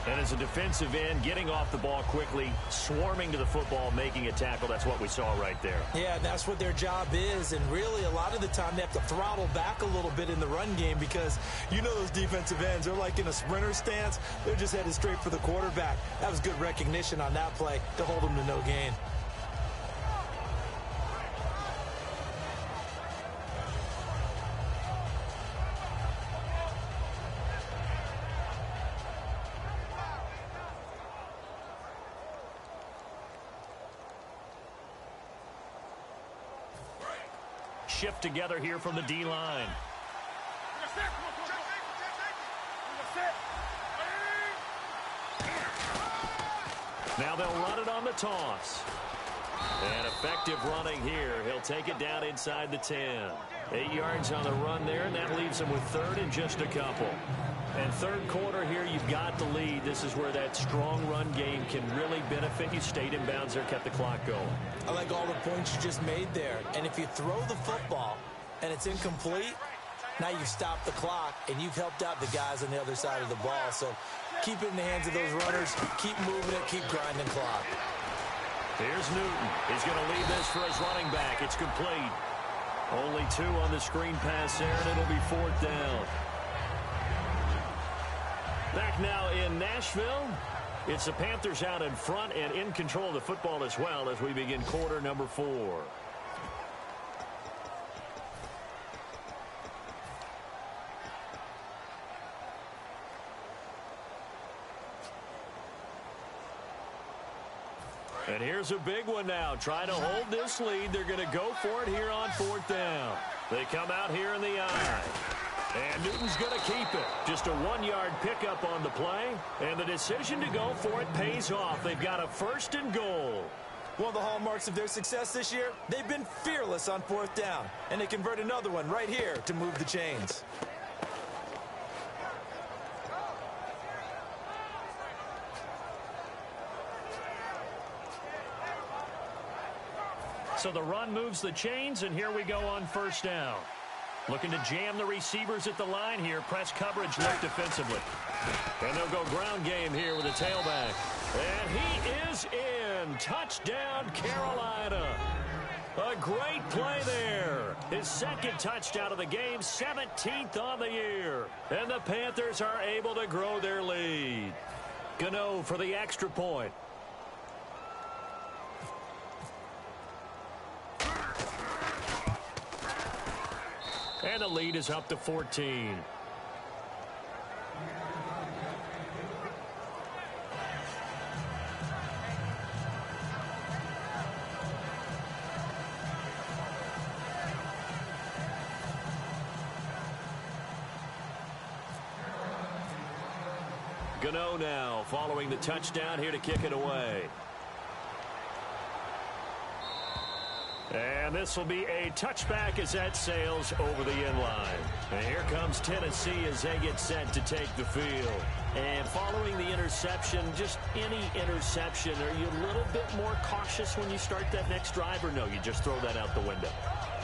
And as a defensive end, getting off the ball quickly, swarming to the football, making a tackle. That's what we saw right there. Yeah, and that's what their job is. And really, a lot of the time, they have to throttle back a little bit in the run game because you know those defensive ends, they're like in a sprinter stance. They're just headed straight for the quarterback. That was good recognition on that play to hold them to no gain. Shift together here from the D-line. Now they'll run it on the toss. And effective running here. He'll take it down inside the 10. 8 yards on the run there, and that leaves him with third and just a couple. And third quarter here, you've got the lead. This is where that strong run game can really benefit you. Stayed in bounds there, kept the clock going. I like all the points you just made there. And if you throw the football and it's incomplete, now you've stopped the clock and you've helped out the guys on the other side of the ball. So keep it in the hands of those runners. Keep moving it. Keep grinding clock. Here's Newton. He's going to leave this for his running back. It's complete. Only 2 on the screen pass there, and it'll be 4th down. Back now in Nashville. It's the Panthers out in front and in control of the football as well as we begin quarter number 4. And here's a big one now. Trying to hold this lead. They're going to go for it here on 4th down. They come out here in the eye. And Newton's going to keep it. Just a 1-yard pickup on the play. And the decision to go for it pays off. They've got a 1st and goal. One of the hallmarks of their success this year, they've been fearless on 4th down. And they convert another one right here to move the chains. So the run moves the chains, and here we go on 1st down. Looking to jam the receivers at the line here. Press coverage left defensively. And they'll go ground game here with a tailback. And he is in. Touchdown, Carolina. A great play there. His 2nd touchdown of the game, 17th on the year. And the Panthers are able to grow their lead. Gano for the extra point. And the lead is up to 14. Gano now following the touchdown here to kick it away. And this will be a touchback as that sails over the end line. And here comes Tennessee as they get set to take the field. And following the interception, just any interception, are you a little bit more cautious when you start that next drive, or no, you just throw that out the window?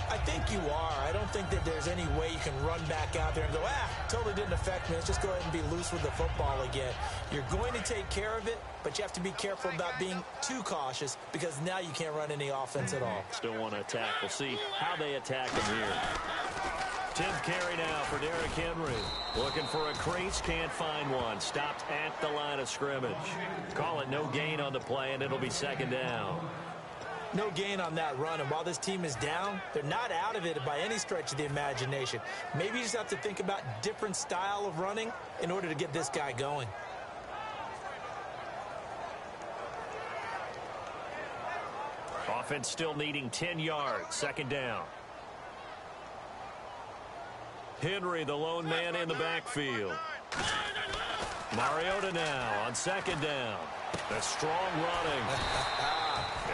I think you are. I don't think that there's any way you can run back out there and go, totally didn't affect me. Let's just go ahead and be loose with the football again. You're going to take care of it, but you have to be careful about being too cautious because now you can't run any offense at all. Still want to attack. We'll see how they attack him here. 10th carry now for Derrick Henry. Looking for a crease, can't find one. Stopped at the line of scrimmage. Call it no gain on the play, and it'll be 2nd down. No gain on that run, and while this team is down, they're not out of it by any stretch of the imagination. Maybe you just have to think about different style of running in order to get this guy going. Offense still needing 10 yards. 2nd down. Henry, the lone man in the backfield. Mariota now on 2nd down. That's strong running.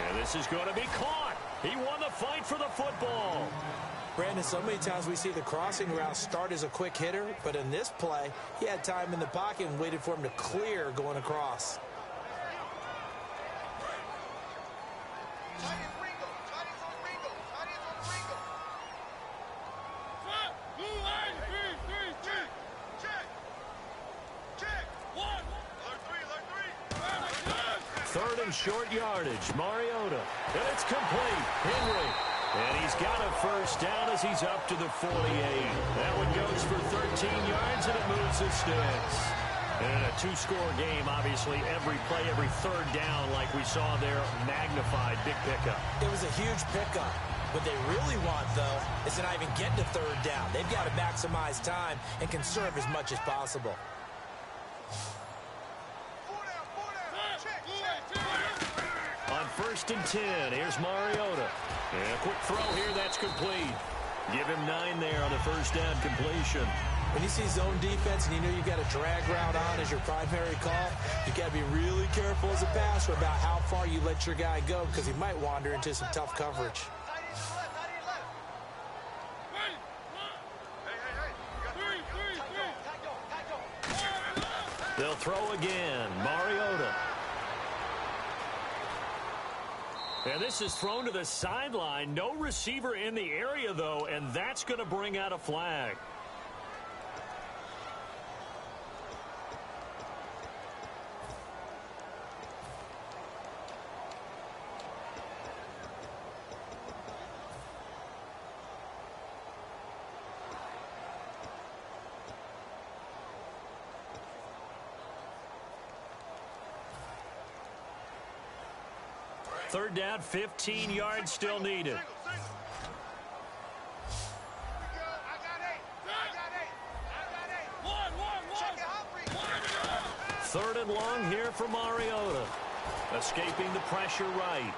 And this is going to be caught. He won the fight for the football. Brandon, so many times we see the crossing route start as a quick hitter, but in this play, he had time in the pocket and waited for him to clear going across. Third and short yardage. Mariota. And it's complete. Henry. And he's got a 1st down as he's up to the 48. That one goes for 13 yards, and it moves the sticks. And a 2-score game, obviously. Every play, every 3rd down, like we saw there, magnified. Big pickup. It was a huge pickup. What they really want, though, is to not even get to 3rd down. They've got to maximize time and conserve as much as possible. On 1st and 10, here's Mariota. And a quick throw here, that's complete. Give him 9 there on the 1st down completion. When you see zone defense and you know you've got a drag route on as your primary call, you got to be really careful as a passer about how far you let your guy go because he might wander into some tough coverage. They'll throw again. Mariota. And this is thrown to the sideline. No receiver in the area, though, and that's going to bring out a flag. Third down, 15 yards still needed. Third and long here for Mariota. Escaping the pressure right.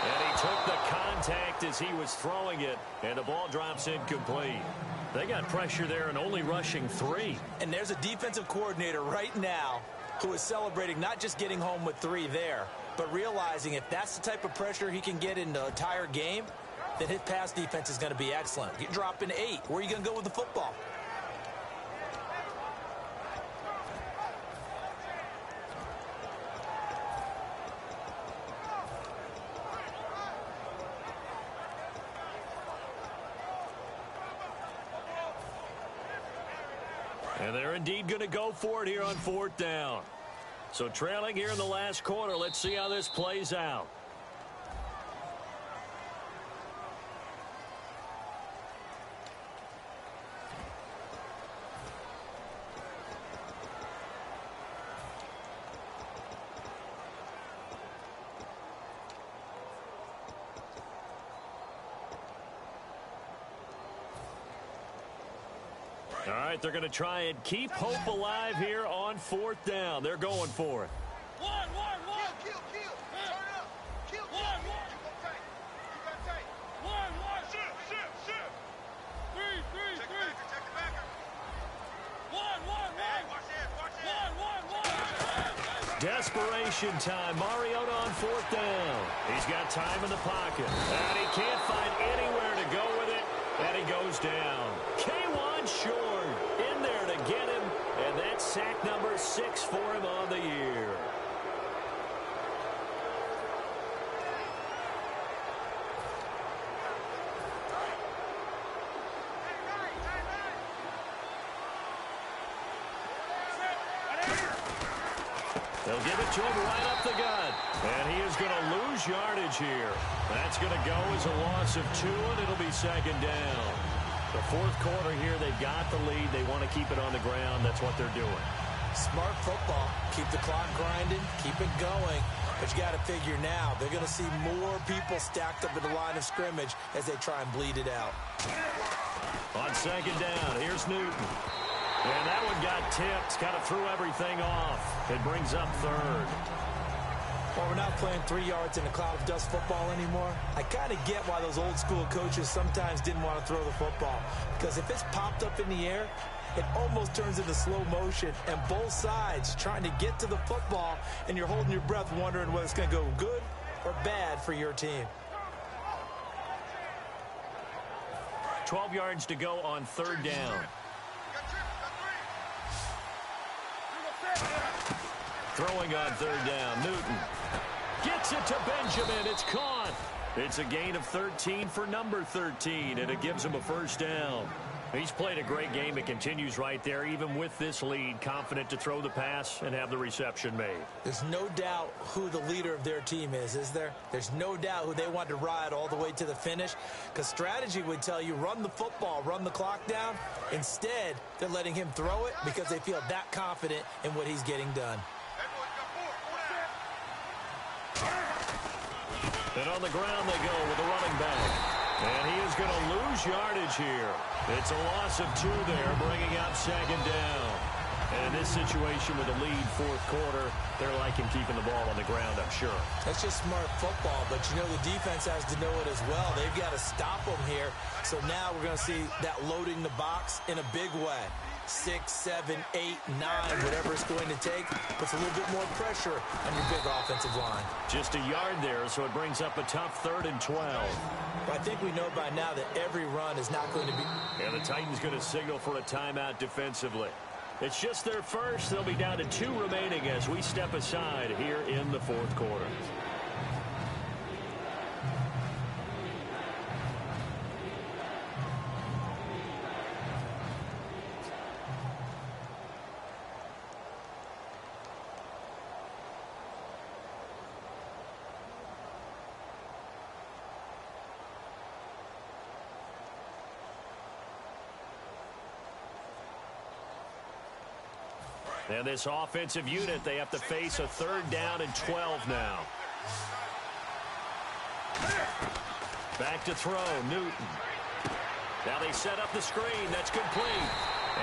And he took the contact as he was throwing it, and the ball drops incomplete. They got pressure there and only rushing 3. And there's a defensive coordinator right now who is celebrating not just getting home with 3 there, but realizing if that's the type of pressure he can get in the entire game, then his pass defense is going to be excellent. You're dropping 8. Where are you going to go with the football? And they're indeed going to go for it here on 4th down. So trailing here in the last quarter. Let's see how this plays out. All right, they're going to try and keep hope alive here on 4th down. They're going for it. Kill. Turn up. Kill. You gonna take. You gonna take. Shift. 3. Check the backer. Hey, watch that. Desperation time. Mariota on 4th down. He's got time in the pocket. And he can't find anywhere to go with it. And he goes down. K1 short in there to get him. And that's sack number 6 for him on the year. They'll give it to him right up the gut. And he is going to lose yardage here. That's going to go as a loss of 2, and it'll be 2nd down. The 4th quarter here, they've got the lead. They want to keep it on the ground. That's what they're doing. Smart football. Keep the clock grinding. Keep it going. But you got to figure now, they're going to see more people stacked up at the line of scrimmage as they try and bleed it out. On 2nd down, here's Newton. And that one got tipped. Kind of threw everything off. It brings up 3rd. Well, we're not playing 3 yards in a cloud of dust football anymore. I kind of get why those old school coaches sometimes didn't want to throw the football. Because if it's popped up in the air, it almost turns into slow motion. And both sides trying to get to the football, and you're holding your breath wondering whether it's going to go good or bad for your team. 12 yards to go on 3rd down. Throwing on 3rd down, Newton gets it to Benjamin. It's caught. It's a gain of 13 for number 13, and it gives him a 1st down. He's played a great game. It continues right there, even with this lead, confident to throw the pass and have the reception made. There's no doubt who the leader of their team is there? There's no doubt who they want to ride all the way to the finish, because strategy would tell you run the football, run the clock down. Instead, they're letting him throw it because they feel that confident in what he's getting done. And on the ground they go with the running back. And he is going to lose yardage here. It's a loss of 2 there, bringing up 2nd down. And in this situation with a lead fourth quarter, they're liking keeping the ball on the ground, I'm sure. That's just smart football, but you know the defense has to know it as well. They've got to stop them here. So now we're going to see that loading the box in a big way. 6, 7, 8, 9, whatever it's going to take, puts a little bit more pressure on your big offensive line. Just a yard there, so it brings up a tough 3rd and 12. But I think we know by now that every run is not going to be... And the Titans going to signal for a timeout defensively. It's just their first. They'll be down to 2 remaining as we step aside here in the fourth quarter. And this offensive unit, they have to face a 3rd down and 12 now. Back to throw, Newton. Now they set up the screen. That's complete.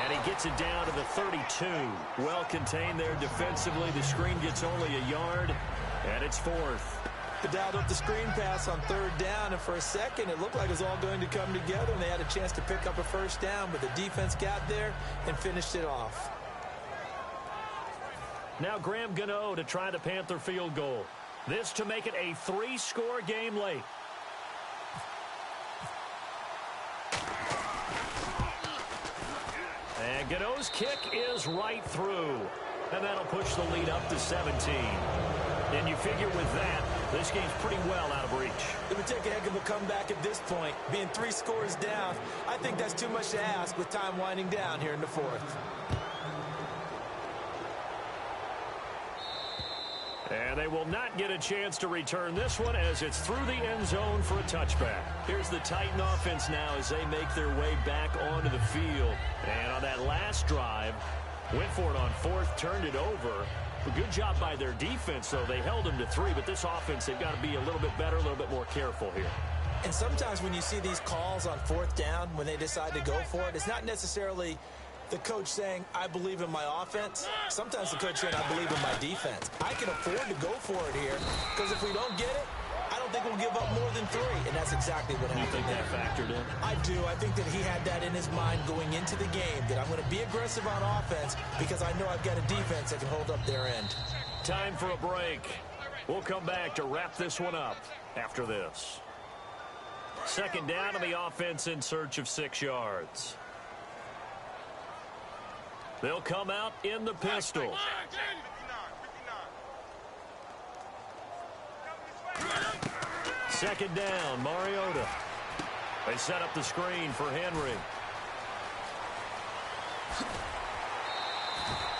And he gets it down to the 32. Well contained there defensively. The screen gets only a yard, and it's 4th. They dialed up the screen pass on 3rd down, and for a second it looked like it was all going to come together, and they had a chance to pick up a 1st down, but the defense got there and finished it off. Now Graham Gano to try the Panther field goal. This to make it a 3-score game late. And Gano's kick is right through. And that'll push the lead up to 17. And you figure with that, this game's pretty well out of reach. It would take a heck of a comeback at this point. Being 3 scores down, I think that's too much to ask with time winding down here in the 4th. And they will not get a chance to return this one as it's through the end zone for a touchback. Here's the Titan offense now as they make their way back onto the field. And on that last drive, went for it on 4th, turned it over. A good job by their defense, though. They held them to 3, but this offense, they've got to be a little bit better, a little bit more careful here. And sometimes when you see these calls on 4th down, when they decide to go for it, it's not necessarily the coach saying, I believe in my offense. Sometimes the coach saying, I believe in my defense. I can afford to go for it here because if we don't get it, I don't think we'll give up more than 3. And that's exactly what happened. You think that factored in? I do. I think that he had that in his mind going into the game, that I'm going to be aggressive on offense because I know I've got a defense that can hold up their end. Time for a break. We'll come back to wrap this one up after this. 2nd down on the offense in search of 6 yards. They'll come out in the pistol. 2nd down, Mariota. They set up the screen for Henry.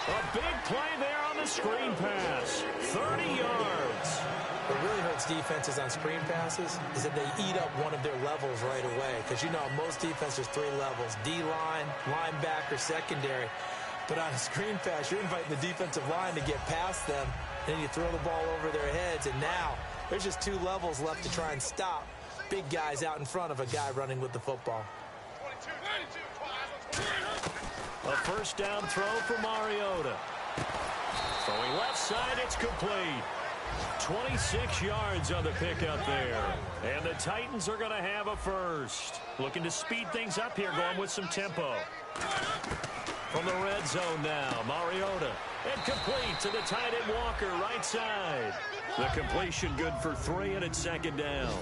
A big play there on the screen pass. 30 yards. What really hurts defenses on screen passes is that they eat up one of their levels right away. Because, you know, most defenses, 3 levels. D-line, linebacker, secondary. But on a screen pass, you're inviting the defensive line to get past them, and then you throw the ball over their heads, and now there's just 2 levels left to try and stop big guys out in front of a guy running with the football. A 1st down throw for Mariota. Throwing left side, it's complete. 26 yards on the pickup there. And the Titans are going to have a 1st. Looking to speed things up here, going with some tempo. From the red zone now, Mariota. And complete to the tight end Walker, right side. The completion good for 3, and it's 2nd down.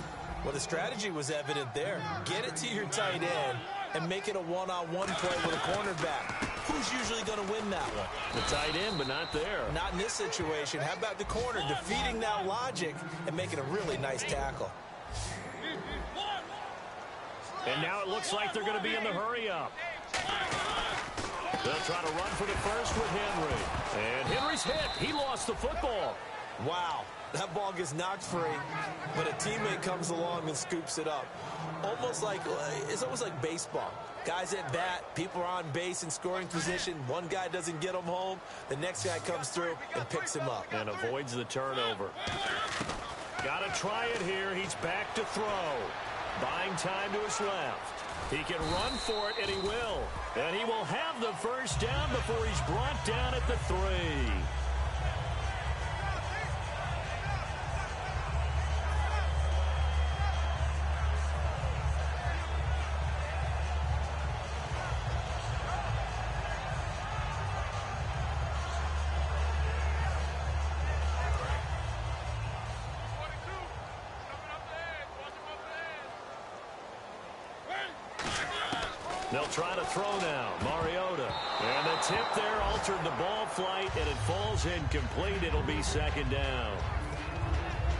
Well, the strategy was evident there. Get it to your tight end and make it a one-on-one play with a cornerback. Who's usually going to win that one? The tight end, but not there. Not in this situation. How about the corner defeating that logic and making a really nice tackle? And now it looks like they're going to be in the hurry-up. They'll try to run for the 1st with Henry. And Henry's hit. He lost the football. Wow. That ball gets knocked free, but a teammate comes along and scoops it up. It's almost like baseball. Guys at bat, people are on base in scoring position. One guy doesn't get him home. The next guy comes through and picks him up. And avoids the turnover. Got to try it here. He's back to throw. Buying time to his left. He can run for it, and he will. And he will have the first down before he's brought down at the 3. They'll try to throw now. Mariota. And the tip there altered the ball flight, and it falls incomplete. It'll be second down.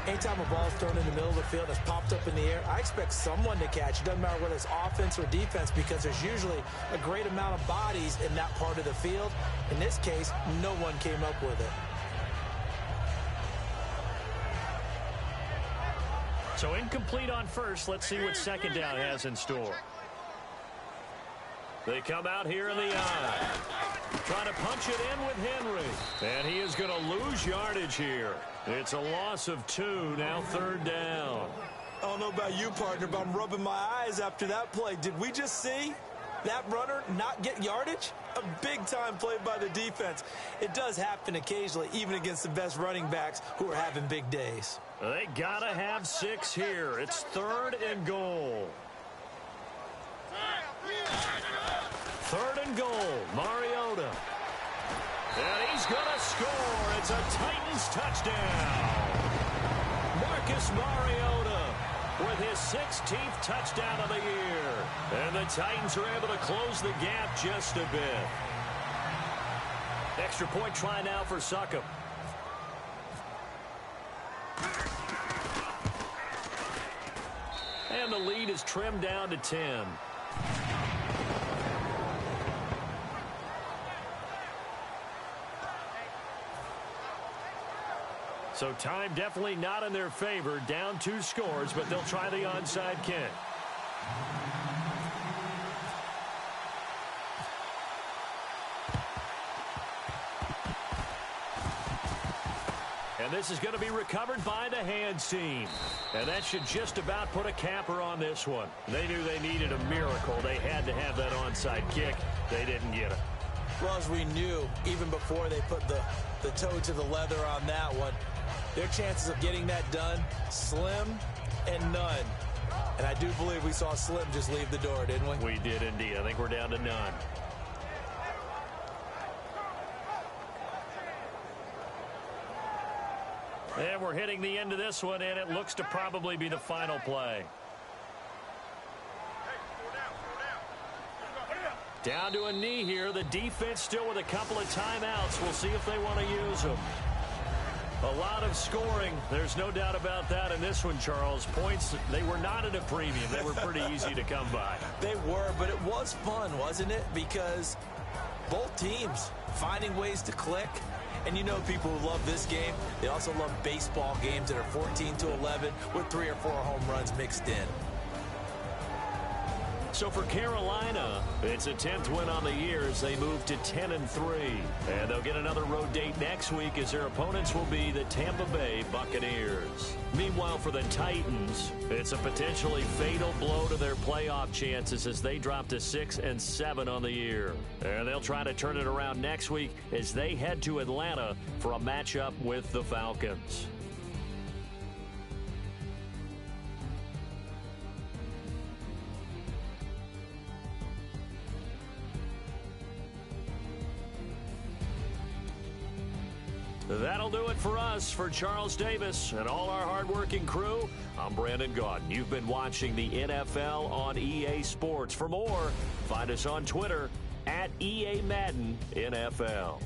Anytime a ball's thrown in the middle of the field and it's popped up in the air, I expect someone to catch. It doesn't matter whether it's offense or defense, because there's usually a great amount of bodies in that part of the field. In this case, no one came up with it. So incomplete on first. Let's see what second down has in store. They come out here in the eye. Trying to punch it in with Henry. And he is going to lose yardage here. It's a loss of 2, now third down. I don't know about you, partner, but I'm rubbing my eyes after that play. Did we just see that runner not get yardage? A big-time play by the defense. It does happen occasionally, even against the best running backs who are having big days. They got to have 6 here. It's 3rd and goal. 3rd and goal. Mariota. And he's going to score. It's a Titans touchdown. Marcus Mariota with his 16th touchdown of the year. And the Titans are able to close the gap just a bit. Extra point try now for Succop. And the lead is trimmed down to 10. So time definitely not in their favor. Down 2 scores, but they'll try the onside kick. And this is going to be recovered by the hands team. And that should just about put a capper on this one. They knew they needed a miracle. They had to have that onside kick. They didn't get it. Well, as we knew, even before they put the toe to the leather on that one, their chances of getting that done, slim and none. And I do believe we saw Slim just leave the door, didn't we? We did indeed. I think we're down to none. And we're hitting the end of this one, and it looks to probably be the final play. Down to a knee here. The defense still with a couple of timeouts. We'll see if they want to use them. A lot of scoring. There's no doubt about that in this one, Charles. Points, they were not at a premium. They were pretty easy to come by. They were, but it was fun, wasn't it? Because both teams finding ways to click. And you know people who love this game, they also love baseball games that are 14-11 with 3 or 4 home runs mixed in. So for Carolina, it's a 10th win on the year as they move to 10-3. And they'll get another road date next week as their opponents will be the Tampa Bay Buccaneers. Meanwhile, for the Titans, it's a potentially fatal blow to their playoff chances as they drop to 6-7 on the year. And they'll try to turn it around next week as they head to Atlanta for a matchup with the Falcons. That'll do it for us. For Charles Davis and all our hardworking crew, I'm Brandon Gaudin. You've been watching the NFL on EA Sports. For more, find us on Twitter at EA Madden NFL.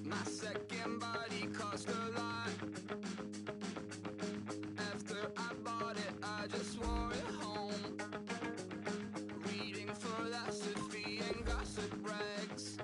My second body cost a lot. After I bought it, I just wore it home. Reading philosophy and gossip rags.